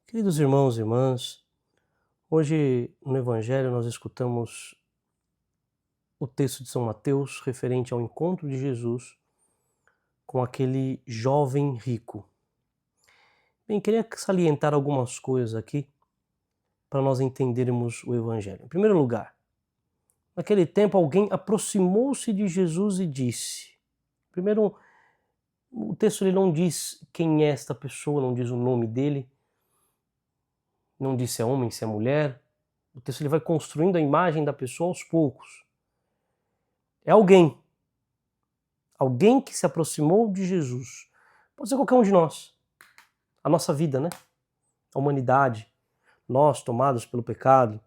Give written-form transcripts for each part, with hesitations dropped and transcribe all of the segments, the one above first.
Queridos irmãos e irmãs, hoje no Evangelho nós escutamos o texto de São Mateus referente ao encontro de Jesus com aquele jovem rico. Bem, queria salientar algumas coisas aqui para nós entendermos o Evangelho. Em primeiro lugar, naquele tempo alguém aproximou-se de Jesus e disse. Primeiro, o texto ele não diz quem é esta pessoa, não diz o nome dele, não diz se é homem, se é mulher. O texto ele vai construindo a imagem da pessoa aos poucos. É alguém que se aproximou de Jesus. Pode ser qualquer um de nós. A nossa vida, né? A humanidade. Nós tomados pelo pecado.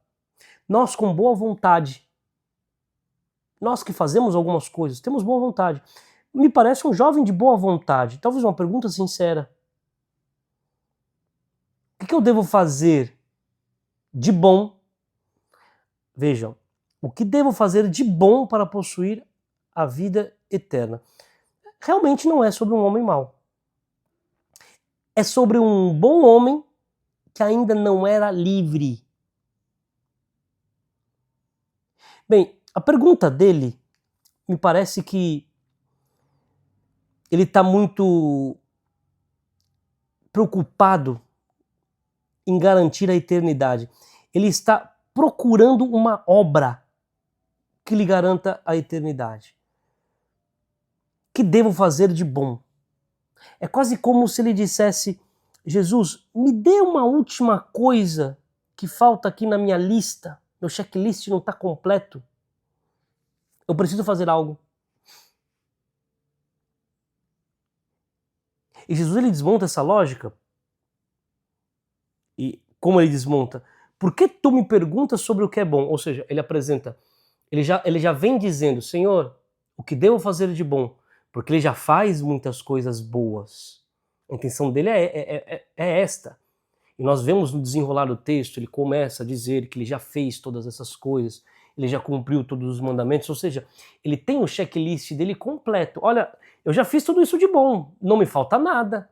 Nós com boa vontade. Nós que fazemos algumas coisas, temos boa vontade. Me parece um jovem de boa vontade. Talvez uma pergunta sincera. O que eu devo fazer de bom? Vejam, o que devo fazer de bom para possuir a vida eterna? Realmente não é sobre um homem mau. É sobre um bom homem que ainda não era livre. Bem, a pergunta dele me parece que ele está muito preocupado em garantir a eternidade. Ele está procurando uma obra que lhe garanta a eternidade. O que devo fazer de bom? É quase como se ele dissesse: Jesus, me dê uma última coisa que falta aqui na minha lista. Meu checklist não está completo. Eu preciso fazer algo. E Jesus ele desmonta essa lógica. E como ele desmonta? Por que tu me perguntas sobre o que é bom? Ou seja, ele apresenta, ele já vem dizendo: Senhor, o que devo fazer de bom? Porque ele já faz muitas coisas boas. A intenção dele é esta. E nós vemos no desenrolar do texto, ele começa a dizer que ele já fez todas essas coisas, ele já cumpriu todos os mandamentos, ou seja, ele tem o checklist dele completo. Olha, eu já fiz tudo isso de bom, não me falta nada.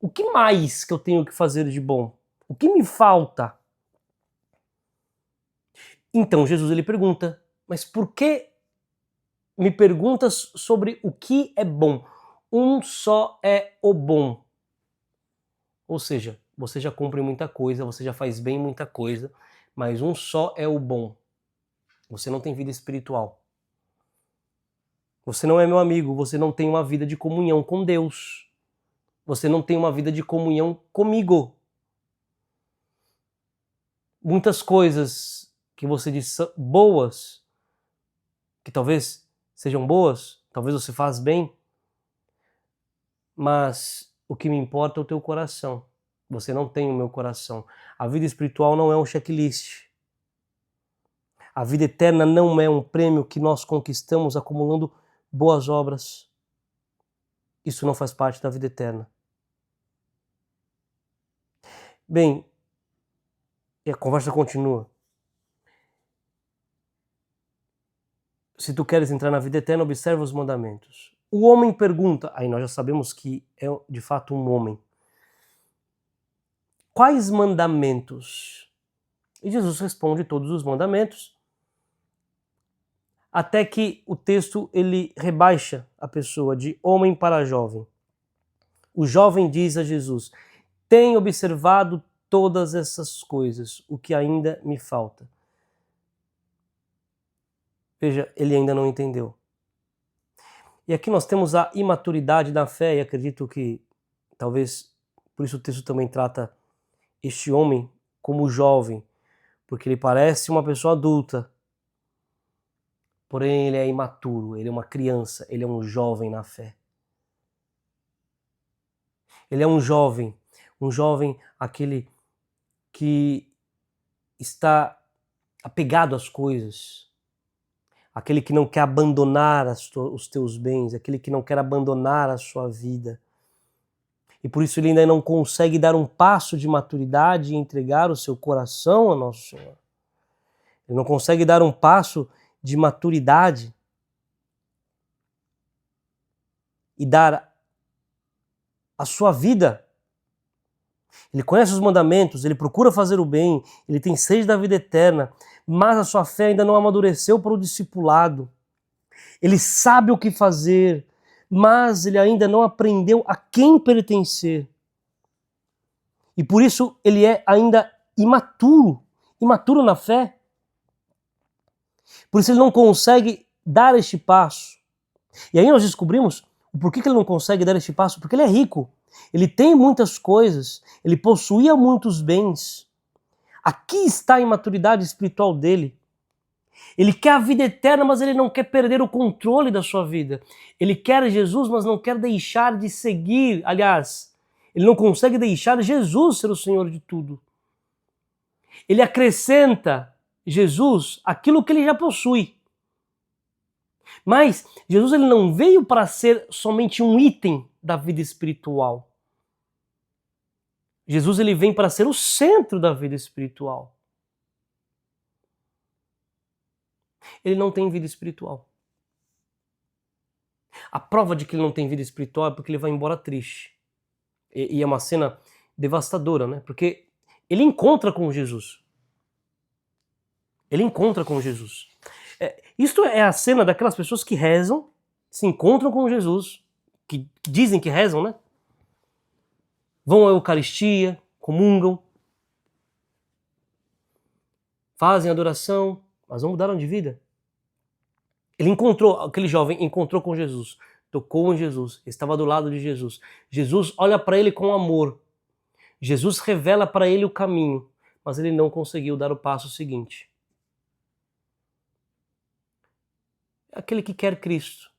O que mais que eu tenho que fazer de bom? O que me falta? Então Jesus ele pergunta, mas por que me perguntas sobre o que é bom? Um só é o bom. Ou seja, você já cumpre muita coisa, você já faz bem muita coisa, mas um só é o bom. Você não tem vida espiritual. Você não é meu amigo, você não tem uma vida de comunhão com Deus. Você não tem uma vida de comunhão comigo. Muitas coisas que você diz boas, que talvez sejam boas, talvez você faz bem, mas o que me importa é o teu coração. Você não tem o meu coração. A vida espiritual não é um checklist. A vida eterna não é um prêmio que nós conquistamos acumulando boas obras. Isso não faz parte da vida eterna. Bem, e a conversa continua. Se tu queres entrar na vida eterna, observa os mandamentos. O homem pergunta, aí nós já sabemos que é de fato um homem. Quais mandamentos? E Jesus responde todos os mandamentos, até que o texto ele rebaixa a pessoa de homem para jovem. O jovem diz a Jesus: tenho observado todas essas coisas, o que ainda me falta. Veja, ele ainda não entendeu. E aqui nós temos a imaturidade da fé, e acredito que talvez por isso o texto também trata este homem como jovem, porque ele parece uma pessoa adulta, porém ele é imaturo, ele é uma criança, ele é um jovem na fé. Ele é um jovem aquele que está apegado às coisas, aquele que não quer abandonar os teus bens, aquele que não quer abandonar a sua vida. E por isso ele ainda não consegue dar um passo de maturidade e entregar o seu coração ao nosso Senhor. Ele não consegue dar um passo de maturidade e dar a sua vida Ele conhece os mandamentos, ele procura fazer o bem, ele tem sede da vida eterna, mas a sua fé ainda não amadureceu para o discipulado. Ele sabe o que fazer, mas ele ainda não aprendeu a quem pertencer. E por isso ele é ainda imaturo na fé. Por isso ele não consegue dar este passo. E aí nós descobrimos o porquê que ele não consegue dar este passo, porque ele é rico. Ele tem muitas coisas, ele possuía muitos bens. Aqui está a imaturidade espiritual dele. Ele quer a vida eterna, mas ele não quer perder o controle da sua vida. Ele quer Jesus, mas não quer deixar de seguir. Aliás, ele não consegue deixar Jesus ser o Senhor de tudo. Ele acrescenta Jesus aquilo que ele já possui. Mas Jesus ele não veio para ser somente um item da vida espiritual. Jesus ele vem para ser o centro da vida espiritual. Ele não tem vida espiritual. A prova de que ele não tem vida espiritual é porque ele vai embora triste. E é uma cena devastadora, né? Porque ele encontra com Jesus. Ele encontra com Jesus. Isto é a cena daquelas pessoas que rezam, se encontram com Jesus, que dizem que rezam, né? Vão à Eucaristia, comungam, fazem adoração, mas não mudaram de vida. Aquele jovem encontrou com Jesus, tocou em Jesus, estava do lado de Jesus. Jesus olha para ele com amor. Jesus revela para ele o caminho, mas ele não conseguiu dar o passo seguinte. É aquele que quer Cristo,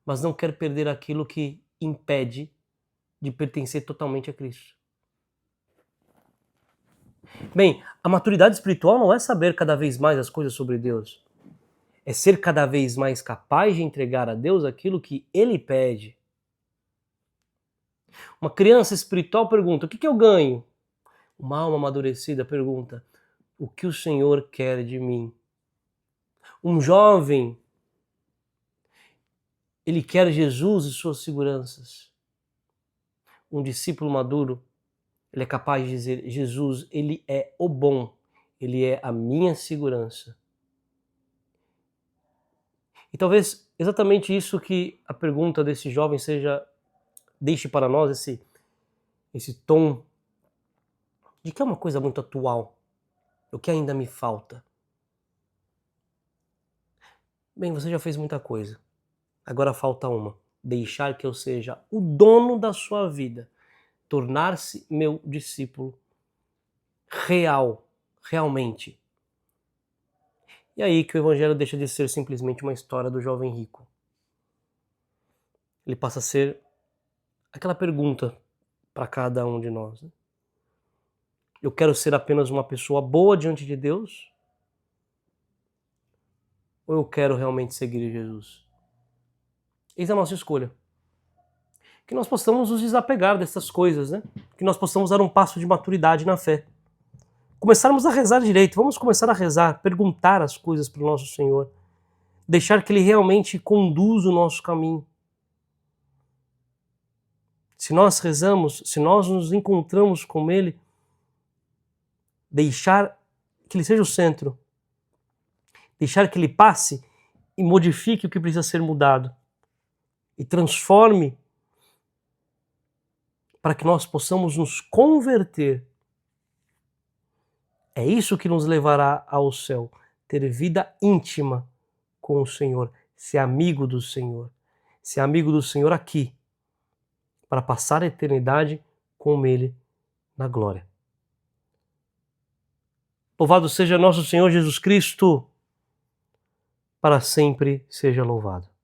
mas não quer perder aquilo que impede de pertencer totalmente a Cristo. Bem, a maturidade espiritual não é saber cada vez mais as coisas sobre Deus. É ser cada vez mais capaz de entregar a Deus aquilo que Ele pede. Uma criança espiritual pergunta, o que eu ganho? Uma alma amadurecida pergunta, o que o Senhor quer de mim? Um jovem, ele quer Jesus e suas seguranças. Um discípulo maduro, ele é capaz de dizer, Jesus, ele é o bom, ele é a minha segurança. E talvez exatamente isso que a pergunta desse jovem deixe para nós esse tom de que é uma coisa muito atual, o que ainda me falta. Bem, você já fez muita coisa, agora falta uma, deixar que eu seja o dono da sua vida, tornar-se meu discípulo realmente. E aí que o evangelho deixa de ser simplesmente uma história do jovem rico. Ele passa a ser aquela pergunta para cada um de nós. Né? Eu quero ser apenas uma pessoa boa diante de Deus? Ou eu quero realmente seguir Jesus? Eis a nossa escolha. Que nós possamos nos desapegar dessas coisas, né? Que nós possamos dar um passo de maturidade na fé. Começarmos a rezar direito, vamos começar a rezar, perguntar as coisas para o nosso Senhor. Deixar que Ele realmente conduza o nosso caminho. Se nós rezamos, se nós nos encontramos com Ele, deixar que Ele seja o centro. Deixar que Ele passe e modifique o que precisa ser mudado. E transforme para que nós possamos nos converter. É isso que nos levará ao céu. Ter vida íntima com o Senhor. Ser amigo do Senhor. Ser amigo do Senhor aqui. Para passar a eternidade com Ele na glória. Louvado seja nosso Senhor Jesus Cristo. Para sempre seja louvado.